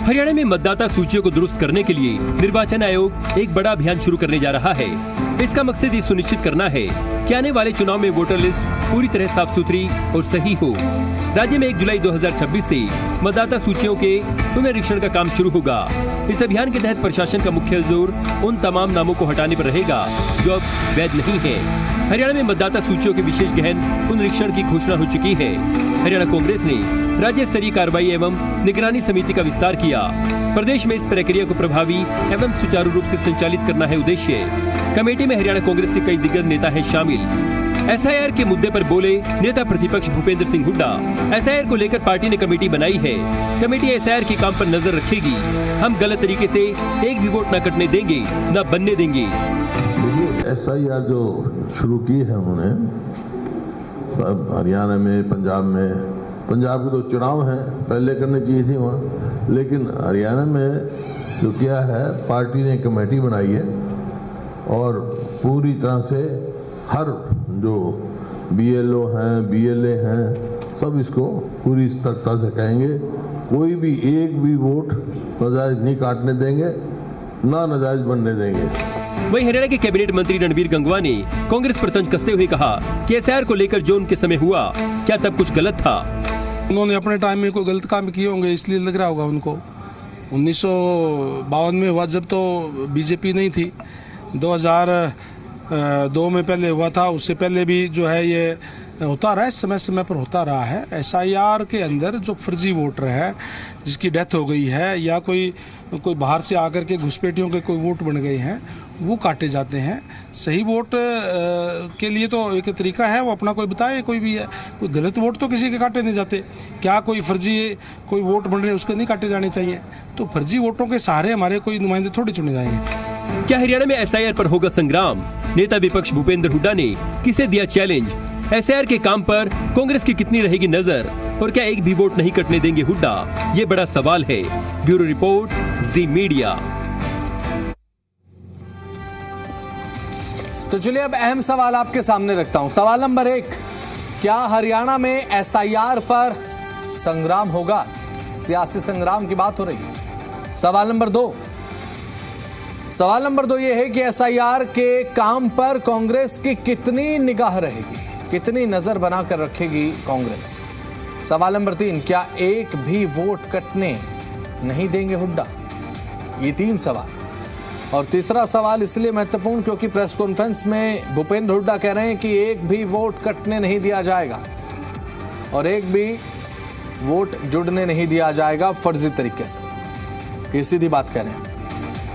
हरियाणा में मतदाता सूचियों को दुरुस्त करने के लिए निर्वाचन आयोग एक बड़ा अभियान शुरू करने जा रहा है। इसका मकसद ये सुनिश्चित करना है कि आने वाले चुनाव में वोटर लिस्ट पूरी तरह साफ सुथरी और सही हो। राज्य में 1 जुलाई 2026 से मतदाता सूचियों के पुनरीक्षण का काम शुरू होगा। इस अभियान के तहत प्रशासन का मुख्य जोर उन तमाम नामों को हटाने पर रहेगा जो अब वैध नहीं है। हरियाणा में मतदाता सूचियों के विशेष गहन पुनरीक्षण की घोषणा हो चुकी है। हरियाणा कांग्रेस ने राज्य स्तरीय कार्रवाई एवं निगरानी समिति का विस्तार किया। प्रदेश में इस प्रक्रिया को प्रभावी एवं सुचारू रूप से संचालित करना है उद्देश्य। कमेटी में हरियाणा कांग्रेस के कई दिग्गज नेता हैं शामिल। एसआईआर के मुद्दे पर बोले नेता प्रतिपक्ष भूपेंद्र सिंह हुड्डा। एसआईआर को लेकर पार्टी ने कमेटी बनाई है। कमेटी एसआईआर के काम पर नजर रखेगी। हम गलत तरीके से एक भी वोट न कटने देंगे, न बनने देंगे। एसआईआर जो शुरू की है उन्होंने सब हरियाणा में, पंजाब के तो चुनाव हैं, पहले करने चाहिए थी वहाँ, लेकिन हरियाणा में जो किया है पार्टी ने कमेटी बनाई है और पूरी तरह से हर जो बीएलओ हैं, बीएलए हैं, सब इसको पूरी सतर्कता से कहेंगे। कोई भी एक भी वोट नाजायज नहीं काटने देंगे, ना नाजायज बनने देंगे। वहीं हरियाणा के कैबिनेट मंत्री रणबीर गंगवा ने कांग्रेस पर तंज कसते हुए कहा कि एसआईआर को लेकर जो उनके समय हुआ, क्या तब कुछ गलत था? उन्होंने अपने टाइम में कोई गलत काम किए होंगे, इसलिए लग रहा होगा उनको। 1952 में हुआ जब तो बीजेपी नहीं थी, 2002 में पहले हुआ था, उससे पहले भी जो है ये होता रहा है, समय समय पर होता रहा है। एसआईआर के अंदर जो फर्जी वोटर है, जिसकी डेथ हो गई है या कोई बाहर से आकर के घुसपैठियों के कोई वोट बन गए हैं, वो काटे जाते हैं। सही वोट के लिए तो एक तरीका है, वो अपना कोई बताए, कोई भी है। कोई गलत वोट तो किसी के काटे नहीं जाते। क्या कोई फर्जी कोई वोट बन रहे उसके नहीं काटे जाने चाहिए? तो फर्जी वोटों के सहारे हमारे कोई नुमाइंदे थोड़ी चुने जाएंगे। क्या हरियाणा में एसआईआर पर होगा संग्राम? नेता विपक्ष भूपेंद्र हुड्डा ने किसे दिया चैलेंज? एसआईआर के काम पर कांग्रेस की कितनी रहेगी नजर और क्या एक भी वोट नहीं कटने देंगे हुड्डा? ये बड़ा सवाल है। ब्यूरो रिपोर्ट, जी मीडिया। तो चलिए अब अहम सवाल आपके सामने रखता हूं। सवाल नंबर 1, क्या हरियाणा में एसआईआर पर संग्राम होगा? सियासी संग्राम की बात हो रही है। सवाल नंबर 2 यह है कि एसआईआर के काम पर कांग्रेस की कितनी निगाह रहेगी, कितनी नजर बनाकर रखेगी कांग्रेस? सवाल नंबर 3, क्या एक भी वोट कटने नहीं देंगे हुड्डा? ये 3 सवाल। और तीसरा सवाल इसलिए महत्वपूर्ण क्योंकि प्रेस कॉन्फ्रेंस में भूपेंद्र हुड्डा कह रहे हैं कि एक भी वोट कटने नहीं दिया जाएगा और एक भी वोट जुड़ने नहीं दिया जाएगा फर्जी तरीके से। ये सीधी बात कह रहे हैं।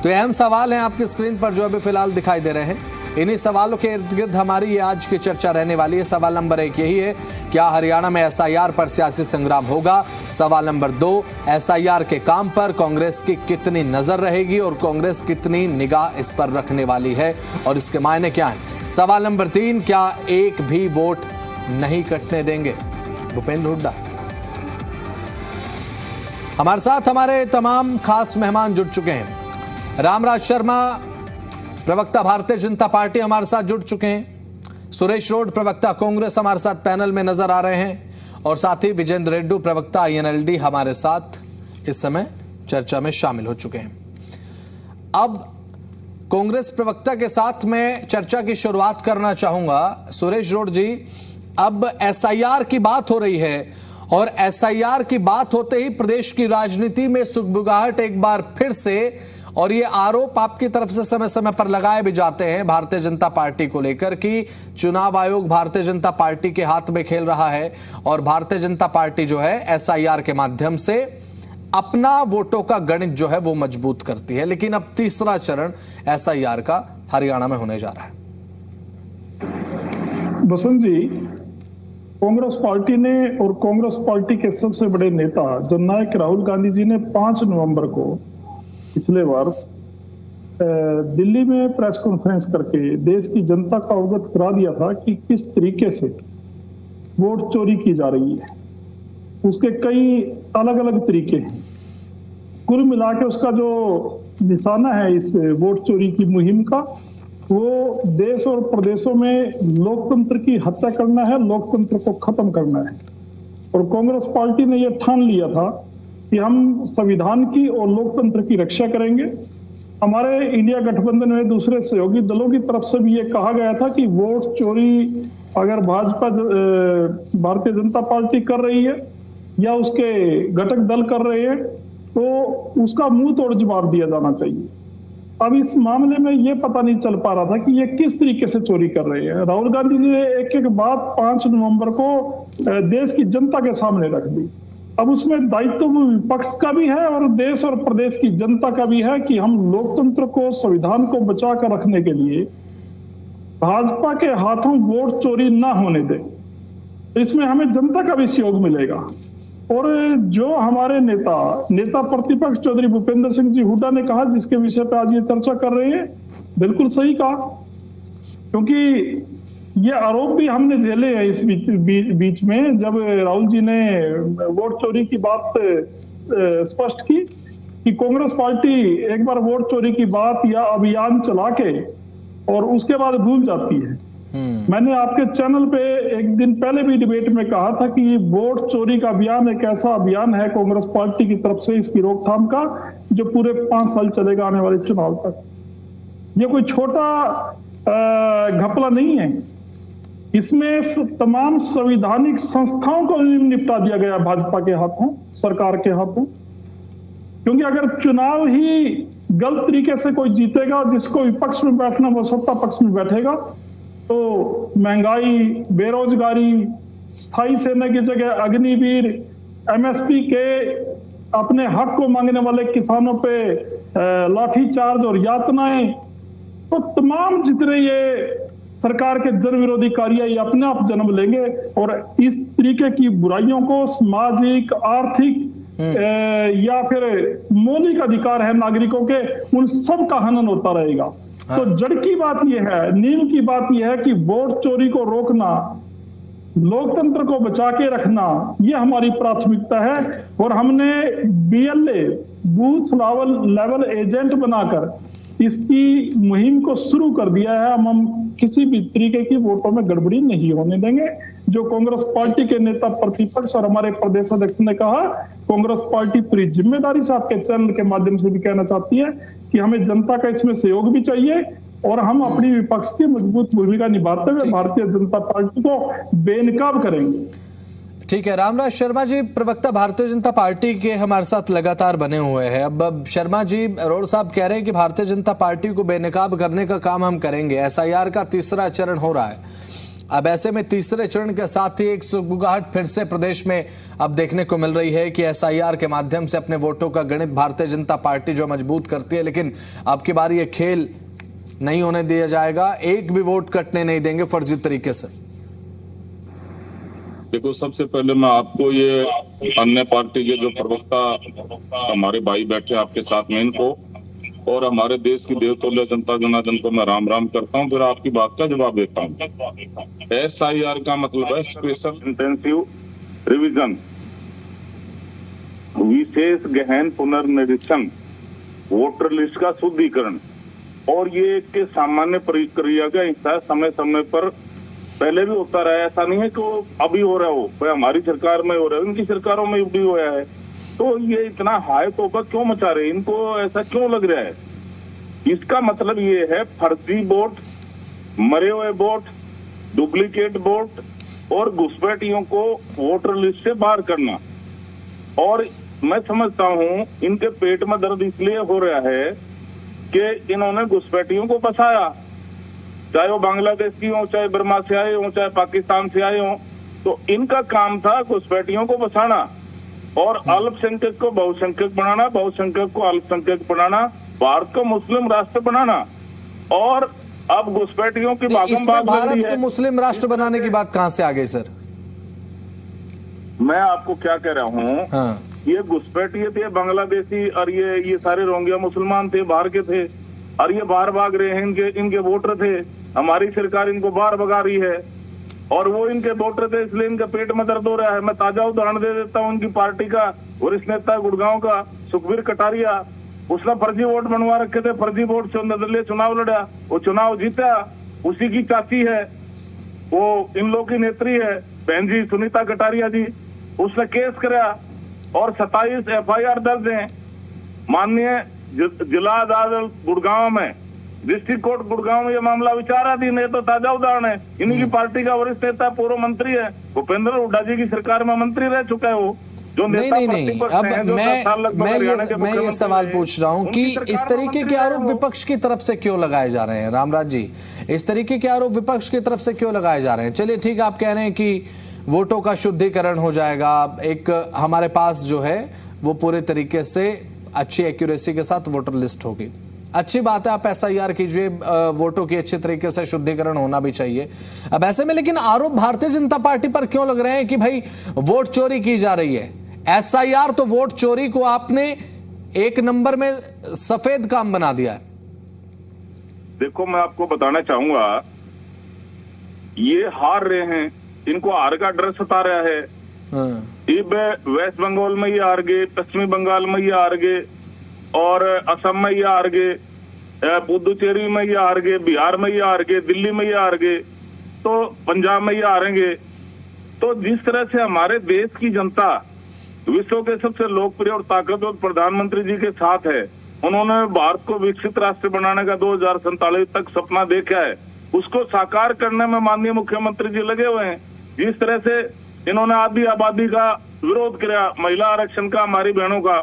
तो अहम सवाल हैं आपकी स्क्रीन पर जो अभी फिलहाल दिखाई दे रहे हैं। इन्हीं सवालों के इर्द गिर्द हमारी ये आज की चर्चा रहने वाली है। सवाल नंबर 1 यही है, क्या हरियाणा में एसआईआर पर सियासी संग्राम होगा? सवाल नंबर 2, एसआईआर के काम पर कांग्रेस की कितनी नजर रहेगी और कांग्रेस कितनी निगाह इस पर रखने वाली है और इसके मायने क्या हैं? सवाल नंबर 3, क्या एक भी वोट नहीं कटने देंगे भूपेंद्र हुड्डा? हमारे साथ हमारे तमाम खास मेहमान जुड़ चुके हैं। रामराज शर्मा, प्रवक्ता भारतीय जनता पार्टी, हमारे साथ जुड़ चुके हैं। सुरेश रोड, प्रवक्ता कांग्रेस, हमारे साथ पैनल में नजर आ रहे हैं। और साथ ही विजेंद्र रेड्डी, प्रवक्ता आईएनएलडी, हमारे साथ इस समय चर्चा में शामिल हो चुके हैं। अब कांग्रेस प्रवक्ता के साथ मैं चर्चा की शुरुआत करना चाहूंगा। सुरेश रोड जी, अब एसआईआर की बात हो रही है और एसआईआर की बात होते ही प्रदेश की राजनीति में सुगबुगाहट एक बार फिर से, और ये आरोप आपकी तरफ से समय समय पर लगाए भी जाते हैं भारतीय जनता पार्टी को लेकर कि चुनाव आयोग भारतीय जनता पार्टी के हाथ में खेल रहा है और भारतीय जनता पार्टी जो है एसआईआर के माध्यम से अपना वोटों का गणित जो है वो मजबूत करती है। लेकिन अब तीसरा चरण एसआईआर का हरियाणा में होने जा रहा है। बसंत जी, कांग्रेस पार्टी ने और कांग्रेस पार्टी के सबसे बड़े नेता जननायक राहुल गांधी जी ने 5 नवंबर को पिछले वर्ष दिल्ली में प्रेस कॉन्फ्रेंस करके देश की जनता को अवगत करा दिया था कि किस तरीके से वोट चोरी की जा रही है। उसके कई अलग अलग तरीके हैं। कुल मिला के उसका जो निशाना है इस वोट चोरी की मुहिम का, वो देश और प्रदेशों में लोकतंत्र की हत्या करना है, लोकतंत्र को खत्म करना है। और कांग्रेस पार्टी ने यह ठान लिया था कि हम संविधान की और लोकतंत्र की रक्षा करेंगे। हमारे इंडिया गठबंधन में दूसरे सहयोगी दलों की तरफ से भी ये कहा गया था कि वोट चोरी अगर भारतीय जनता पार्टी कर रही है या उसके घटक दल कर रहे हैं तो उसका मुंह तोड़ जवाब दिया जाना चाहिए। अब इस मामले में ये पता नहीं चल पा रहा था कि ये किस तरीके से चोरी कर रहे हैं। राहुल गांधी जी ने एक एक बात 5 नवंबर को देश की जनता के सामने रख दी। अब उसमें दायित्व विपक्ष का भी है और देश और प्रदेश की जनता का भी है कि हम लोकतंत्र को, संविधान को बचा कर रखने के लिए भाजपा के हाथों वोट चोरी ना होने दें। इसमें हमें जनता का भी सहयोग मिलेगा। और जो हमारे नेता प्रतिपक्ष चौधरी भूपेंद्र सिंह जी हुड्डा ने कहा, जिसके विषय पे आज ये चर्चा कर रहे हैं, बिल्कुल सही कहा, क्योंकि ये आरोप भी हमने झेले हैं इस बीच में, जब राहुल जी ने वोट चोरी की बात स्पष्ट की कि कांग्रेस पार्टी एक बार वोट चोरी की बात या अभियान चला के और उसके बाद भूल जाती है। मैंने आपके चैनल पे एक दिन पहले भी डिबेट में कहा था कि वोट चोरी का अभियान एक ऐसा अभियान है कांग्रेस पार्टी की तरफ से, इसकी रोकथाम का, जो पूरे 5 साल चलेगा आने वाले चुनाव तक। ये कोई छोटा घपला नहीं है, इसमें तमाम संवैधानिक संस्थाओं को निपटा दिया गया भाजपा के हाथों, सरकार के हाथों। क्योंकि अगर चुनाव ही गलत तरीके से कोई जीतेगा, जिसको विपक्ष में बैठना वो सत्ता पक्ष में बैठेगा, तो महंगाई, बेरोजगारी, स्थायी सेना की जगह अग्निवीर, एमएसपी के अपने हक को मांगने वाले किसानों पे लाठीचार्ज और यातनाएं, तो तमाम जितने ये सरकार के जन विरोधी कार्य ये अपने आप जन्म लेंगे और इस तरीके की बुराइयों को सामाजिक, आर्थिक या फिर मौलिक अधिकार है नागरिकों के, उन सब का हनन होता रहेगा। तो जड़ की बात यह है, नींव की बात यह है कि वोट चोरी को रोकना, लोकतंत्र को बचा के रखना, ये हमारी प्राथमिकता है। और हमने BLA, बूथ लेवल एजेंट बनाकर इसकी मुहिम को शुरू कर दिया है। हम किसी भी तरीके की वोटों में गड़बड़ी नहीं होने देंगे। जो कांग्रेस पार्टी के नेता प्रतिपक्ष और हमारे प्रदेश अध्यक्ष ने कहा, कांग्रेस पार्टी पूरी जिम्मेदारी से आपके चैनल के माध्यम से भी कहना चाहती है कि हमें जनता का इसमें सहयोग भी चाहिए और हम अपनी विपक्ष की मजबूत भूमिका निभाते हुए भारतीय जनता पार्टी को बेनकाब करेंगे। ठीक है, रामराज शर्मा जी, प्रवक्ता भारतीय जनता पार्टी के हमारे साथ लगातार बने हुए हैं। अब शर्मा जी, अरोड़ साहब कह रहे हैं कि भारतीय जनता पार्टी को बेनकाब करने का काम हम करेंगे। SIR का तीसरा चरण हो रहा है। अब ऐसे में तीसरे चरण के साथ ही एक सुगबुगाहट फिर से प्रदेश में अब देखने को मिल रही है कि SIR के माध्यम से अपने वोटों का गणित भारतीय जनता पार्टी जो मजबूत करती है, लेकिन अब की बार ये खेल नहीं होने दिया जाएगा। एक भी वोट कटने नहीं देंगे फर्जी तरीके से। देखो, सबसे पहले मैं आपको ये अन्य पार्टी के जो प्रवक्ता हमारे भाई बैठे आपके साथ में, इनको और हमारे देश की देवतुल्य जनता जनार्दन को मैं राम राम करता हूँ, फिर आपकी बात का जवाब देता हूँ। SIR का मतलब है स्पेशल इंटेंसिव रिवीजन, विशेष गहन पुनर्निरीक्षण, वोटर लिस्ट का शुद्धिकरण, और ये एक सामान्य प्रक्रिया का हिस्सा है। समय समय पर पहले भी होता रहा है, ऐसा नहीं है कि वो अभी हो रहा हो, भाई हमारी सरकार में हो रहा है, उनकी सरकारों में भी हुआ है। तो ये इतना हाई तोबा क्यों मचा रहे हैं, इनको ऐसा क्यों लग रहा है? इसका मतलब ये है फर्जी वोट, मरे हुए वोट, डुप्लीकेट वोट और घुसपैठियों को वोटर लिस्ट से बाहर करना। और मैं समझता हूँ इनके पेट में दर्द इसलिए हो रहा है कि इन्होंने घुसपैठियों को फंसाया, चाहे वो बांग्लादेश की हो, चाहे बर्मा से आए हो, चाहे पाकिस्तान से आए हो। तो इनका काम था घुसपैठियों को बसाना और अल्पसंख्यक को बहुसंख्यक बनाना, बहुसंख्यक को अल्पसंख्यक बनाना, भारत को मुस्लिम राष्ट्र बनाना। और अब घुसपैठियों की भारत को मुस्लिम राष्ट्र बनाने की बात कहां से आ गई सर? मैं आपको क्या कह रहा हूँ, हाँ। ये घुसपैठिए थे बांग्लादेशी और ये सारे रोहिंग्या मुसलमान थे, बाहर के थे, और ये बाहर भाग रहे हैं, इनके वोटर थे। हमारी सरकार इनको बाहर भगा रही है और वो इनके वोटर थे, इसलिए इनके पेट में दर्द हो रहा है। मैं ताजा उदाहरण दे देता हूँ, उनकी पार्टी का वरिष्ठ नेता गुड़गांव का सुखबीर कटारिया, उसने फर्जी वोट बनवा रखे थे, फर्जी वोट से निर्दलीय चुनाव लड़ा, वो चुनाव जीता। उसी की चाची है, वो इन लोगों की नेत्री है, बहन जी सुनीता कटारिया जी, उसने केस कराया और 27 FIR दर्ज हैं। माननीय जिला अदालत गुड़गांव में, डिस्ट्रिक्ट कोर्ट गुड़गांव में ये मामला विचाराधीन है। तो ताजा उदाहरण है, इन्हीं की पार्टी का वरिष्ठ नेता पूर्व मंत्री है, भूपेंद्र हुड्डा जी की सरकार में मंत्री रह चुका है वो। जो नहीं, अब मैं ये सवाल पूछ रहा हूं कि इस तरीके के आरोप विपक्ष की तरफ से क्यों लगाए जा रहे हैं? रामराज जी, इस तरीके के आरोप विपक्ष की तरफ से क्यों लगाए जा रहे हैं? चलिए ठीक है, आप कह रहे हैं कि वोटों का शुद्धिकरण हो जाएगा, एक हमारे पास जो है वो पूरे तरीके से अच्छी एक्यूरेसी के साथ वोटर लिस्ट होगी। अच्छी बात है, आप SIR कीजिए, वोटों की अच्छे तरीके से शुद्धिकरण होना भी चाहिए। अब ऐसे में लेकिन आरोप भारतीय जनता पार्टी पर क्यों लग रहे हैं कि भाई वोट चोरी की जा रही है? SIR तो वोट चोरी को आपने एक नंबर में सफेद काम बना दिया है। देखो, मैं आपको बताना चाहूंगा, ये हार रहे हैं, इनको हार का डर सता रहा है। वेस्ट बंगाल में ये हार गए, पश्चिमी बंगाल में ये हार गए, और असम में ये हार गए, पुदुचेरी में ये हार गए, बिहार में ये हार गए, दिल्ली में ये हार गए, तो पंजाब में ये हारेंगे। तो जिस तरह से हमारे देश की जनता विश्व के सबसे लोकप्रिय और ताकतवर प्रधानमंत्री जी के साथ है, उन्होंने भारत को विकसित राष्ट्र बनाने का 2047 तक सपना देखा है, उसको साकार करने में माननीय मुख्यमंत्री जी लगे हुए हैं। जिस तरह से इन्होंने आधी आबादी का विरोध किया, महिला आरक्षण का, हमारी बहनों का,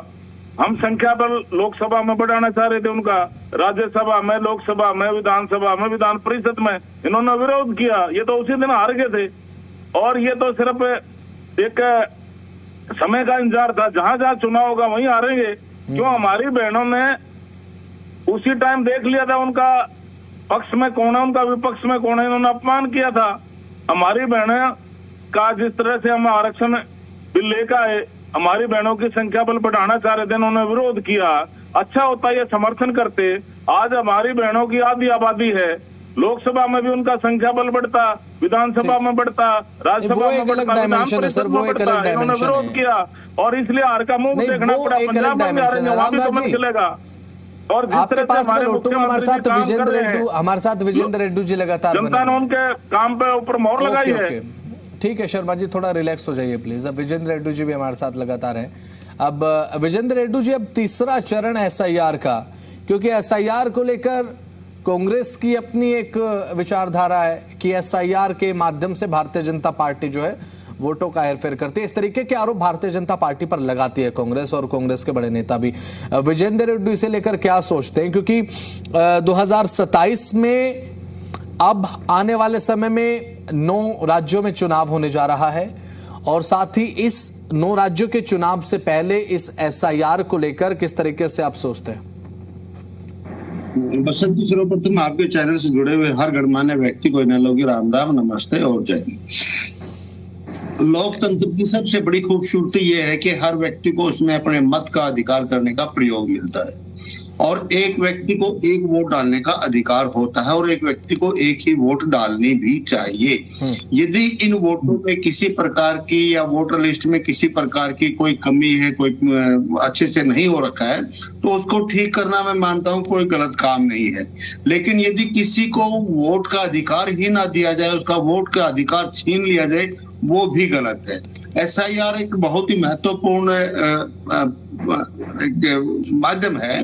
हम संख्या बल लोकसभा में बढ़ाना चाह रहे थे उनका, राज्यसभा में, लोकसभा में, विधानसभा में, विधान परिषद में इन्होंने विरोध किया। ये तो उसी दिन हार गए थे, और ये तो सिर्फ एक समय का इंतजार था, जहां जहां चुनाव होगा वहीं हारेंगे। क्यों? हमारी बहनों ने उसी टाइम देख लिया था उनका पक्ष में कौन है, उनका विपक्ष में कौन है, इन्होंने अपमान किया था। हमारी बहनें का जिस तरह से हम आरक्षण बिल लेकर आए, हमारी बहनों की संख्या बल बढ़ाना चाह रहे थे, उन्होंने विरोध किया। अच्छा होता ये समर्थन करते, आज हमारी बहनों की आधी आबादी है, लोकसभा में भी उनका संख्या बल बढ़ता, विधानसभा में बढ़ता, राज्यसभा में बढ़ता, विधान परिषद में बढ़ता, इन्होंने विरोध किया और इसलिए हार का मुंह देखना पड़ा। पंजाब में वहां भी समझ चलेगा। और जिस तरह से हमारे साथ विजेंद्र रेड्डी जी लगातार जनता ने उनके काम पे ऊपर मोहर लगाई है। ठीक है शर्मा जी, थोड़ा रिलैक्स हो जाइए प्लीज। अब विजेंद्र रेड्डी जी भी हमारे साथ लगातार हैं। अब विजेंद्र रेड्डी जी, अब तीसरा चरण SIR का, क्योंकि SIR को लेकर कांग्रेस की अपनी एक विचारधारा है कि SIR के माध्यम से भारतीय जनता पार्टी जो है वोटों का हेरफेर करती है। इस तरीके के आरोप भारतीय जनता पार्टी पर लगाती है कांग्रेस, और कांग्रेस के बड़े नेता भी। विजेंद्र रेड्डी इसे लेकर क्या सोचते हैं? क्योंकि 2027 में अब आने वाले समय में 9 राज्यों में चुनाव होने जा रहा है, और साथ ही इस 9 राज्यों के चुनाव से पहले इस SIR को लेकर किस तरीके से आप सोचते हैं? बसंती, सर्वप्रथम आपके चैनल से जुड़े हुए हर गणमान्य व्यक्ति को इन्हें राम राम, नमस्ते और जय हिंद। लोकतंत्र की सबसे बड़ी खूबसूरती यह है कि हर व्यक्ति को उसमें अपने मत का अधिकार करने का प्रयोग मिलता है, और एक व्यक्ति को एक वोट डालने का अधिकार होता है, और एक व्यक्ति को एक ही वोट डालनी भी चाहिए। यदि इन वोटों में किसी प्रकार की या वोटर लिस्ट में किसी प्रकार की कोई कमी है, कोई अच्छे से नहीं हो रखा है, तो उसको ठीक करना मैं मानता हूं कोई गलत काम नहीं है। लेकिन यदि किसी को वोट का अधिकार ही ना दिया जाए, उसका वोट का अधिकार छीन लिया जाए, वो भी गलत है। SIR एक बहुत ही महत्वपूर्ण माध्यम है।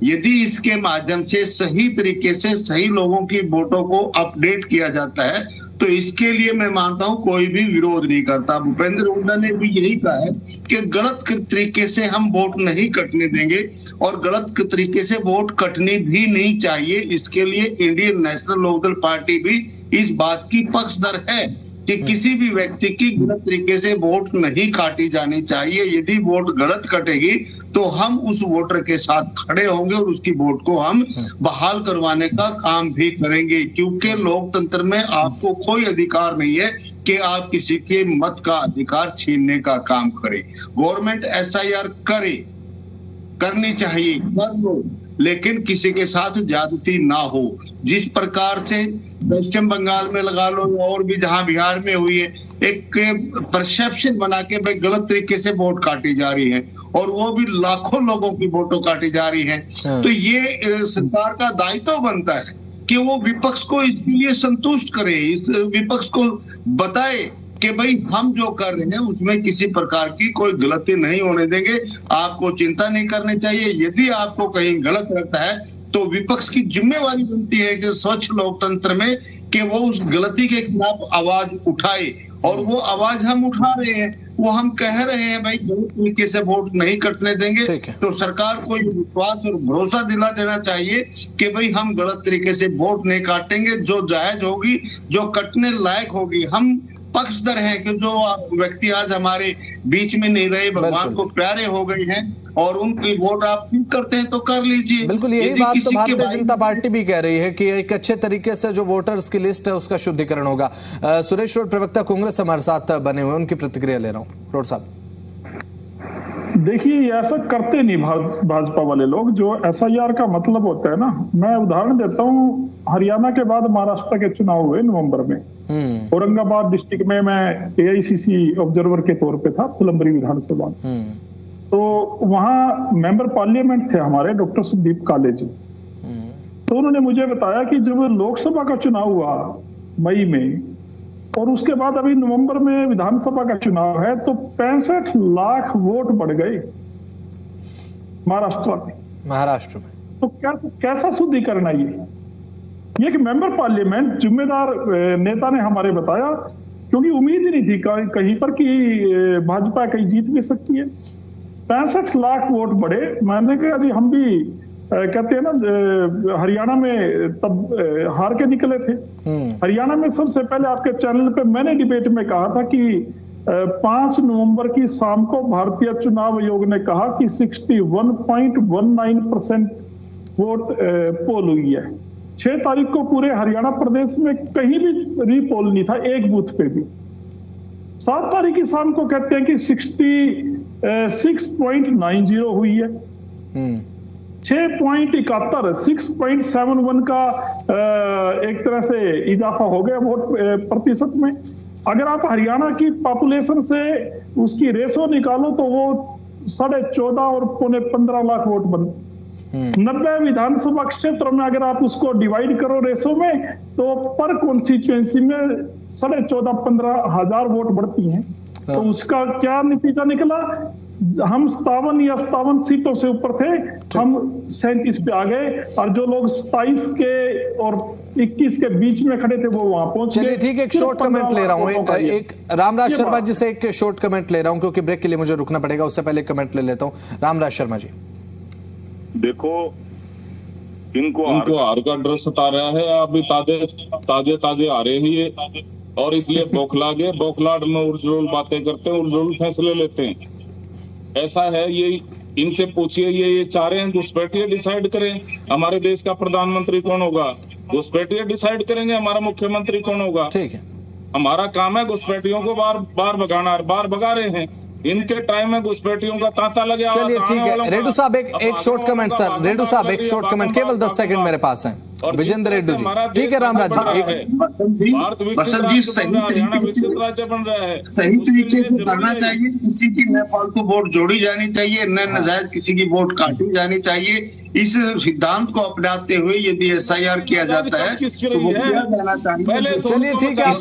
यदि इसके माध्यम से सही तरीके से सही लोगों की वोटों को अपडेट किया जाता है, तो इसके लिए मैं मानता हूं कोई भी विरोध नहीं करता। भूपेंद्र हुड्डा ने भी यही कहा है कि गलत तरीके से हम वोट नहीं कटने देंगे, और गलत तरीके से वोट कटनी भी नहीं चाहिए। इसके लिए इंडियन नेशनल लोकदल पार्टी भी इस बात की पक्षधर है कि किसी भी व्यक्ति की गलत तरीके से वोट नहीं काटी जानी चाहिए। यदि वोट गलत कटेगी तो हम उस वोटर के साथ खड़े होंगे और उसकी वोट को हम बहाल करवाने का काम भी करेंगे, क्योंकि लोकतंत्र में आपको कोई अधिकार नहीं है कि आप किसी के मत का अधिकार छीनने का काम करें। गवर्नमेंट SIR करनी चाहिए, कर लो, लेकिन किसी के साथ ज्यादती ना हो। जिस प्रकार से पश्चिम बंगाल में लगा लो, और भी जहां बिहार में हुई है, एक परसेप्शन बना के भाई गलत तरीके से वोट काटी जा रही है, और वो भी लाखों लोगों की वोटों काटी जा रही है। तो ये सरकार का दायित्व बनता है कि वो विपक्ष को इसके लिए संतुष्ट करे, इस विपक्ष को बताए कि भाई हम जो कर रहे हैं उसमें किसी प्रकार की कोई गलती नहीं होने देंगे, आपको चिंता नहीं करनी चाहिए। यदि आपको कहीं गलत लगता है तो विपक्ष की जिम्मेवारी बनती है कि स्वच्छ लोकतंत्र में कि वो उस गलती के खिलाफ आवाज उठाए, और वो आवाज हम उठा रहे हैं। वो हम कह रहे हैं भाई गलत तरीके से वोट नहीं कटने देंगे। तो सरकार को ये विश्वास और भरोसा दिला देना चाहिए कि भाई हम गलत तरीके से वोट नहीं काटेंगे, जो जायज होगी, जो कटने लायक होगी। हम पक्षधर हैं कि जो व्यक्ति आज हमारे बीच में नहीं रहे, भगवान को प्यारे हो गए हैं, और उनकी वोट आप क्लिक करते हैं तो कर लीजिए। बिल्कुल यही बात तो भारतीय जनता पार्टी भी कह रही है कि एक अच्छे तरीके से जो वोटर्स की लिस्ट है उसका शुद्धिकरण होगा। सुरेश रोड प्रवक्ता कांग्रेस हमारे साथ बने हुए, उनकी प्रतिक्रिया ले रहा हूं। रोड साहब, देखिए ऐसा करते नहीं भाजपा वाले लोग। जो एसआईआर का मतलब होता है ना, मैं उदाहरण देता हूँ, हरियाणा के बाद महाराष्ट्र के चुनाव हुए नवंबर में। औरंगाबाद डिस्ट्रिक्ट में मैं एआईसीसी ऑब्जर्वर के तौर पे था, फुलंबरी विधानसभा। तो वहां मेंबर पार्लियामेंट थे हमारे डॉक्टर संदीप काले जी। तो उन्होंने मुझे बताया कि जब लोकसभा का चुनाव हुआ मई में, और उसके बाद अभी नवंबर में विधानसभा का चुनाव है, तो 65 लाख वोट बढ़ गए महाराष्ट्र में। तो कैसा शुद्धिकरण है ये एक मेंबर पार्लियामेंट जिम्मेदार नेता ने हमारे बताया, क्योंकि उम्मीद ही नहीं थी कहीं पर कि भाजपा कहीं जीत भी सकती है। 65 लाख वोट बढ़े। मैंने कहा जी हम भी कहते हैं ना, हरियाणा में तब हार के निकले थे। हरियाणा में सबसे पहले आपके चैनल पे मैंने डिबेट में कहा था कि 5 नवंबर की शाम को भारतीय चुनाव आयोग ने कहा कि 61.19% वोट पोल हुई है। 6 तारीख को पूरे हरियाणा प्रदेश में कहीं भी रीपोल नहीं था, एक बूथ पे भी। 7 तारीख की शाम को कहते हैं कि 66.90 हुई है। 6.71 6.71 का एक तरह से इजाफा हो गया वोट प्रतिशत में। अगर आप हरियाणा की पॉपुलेशन से उसकी रेशो निकालो तो वो 14.5 और 15 लाख वोट बन 90 विधानसभा क्षेत्र में अगर आप उसको डिवाइड करो रेशो में, तो पर कॉन्स्टिट्यूएंसी में 14.5-15 हजार वोट बढ़ती हैं। तो उसका क्या नतीजा निकला? हम 57 या 57 सीटों से ऊपर थे, हम 37 पे आ गए, और जो लोग 27 के और 21 के बीच में खड़े थे वो वहां पहुंच गए। चलिए ठीक है, एक शॉर्ट कमेंट ले रहा हूं, एक रामराज शर्मा जी से एक शॉर्ट कमेंट ले रहा हूं, क्योंकि ब्रेक के लिए मुझे रुकना पड़ेगा। उससे पहले कमेंट ले लेता हूं। रामराज शर्मा जी, देखो इनको हार का डर सता रहा है। अभी ताजे आ रहे हैं और इसलिए बौखलाहट में उलझुल बातें करते हैं, उलझुल फैसले लेते हैं। ऐसा है, ये इनसे पूछिए, ये चाह रहे हैं घुसपैठिए डिसाइड करें हमारे देश का प्रधानमंत्री कौन होगा। घुसपैठिए डिसाइड करेंगे हमारा मुख्यमंत्री कौन होगा। ठीक है, हमारा काम है घुसपैठियों को बार भगाना, बार भगा रहे हैं। इनके टाइम में घुसपैठियों का तांता लगे। चलिए ठीक है, रेड्डू साहब एक शॉर्ट कमेंट सर। रेड्डू साहब एक शॉर्ट कमेंट, केवल 10 सेकंड मेरे पास है। विजेंद्र रेड्डी जी, ठीक है। रामराज जी, सही तरीके से करना चाहिए। किसी की न फालतू वोट जोड़ी जानी चाहिए, न नाजायज किसी की वोट काटी जानी चाहिए। इस सिद्धांत को अपनाते हुए यदि एसआईआर किया जाता है तो वो किया जाना चाहिए। चलिए ठीक है।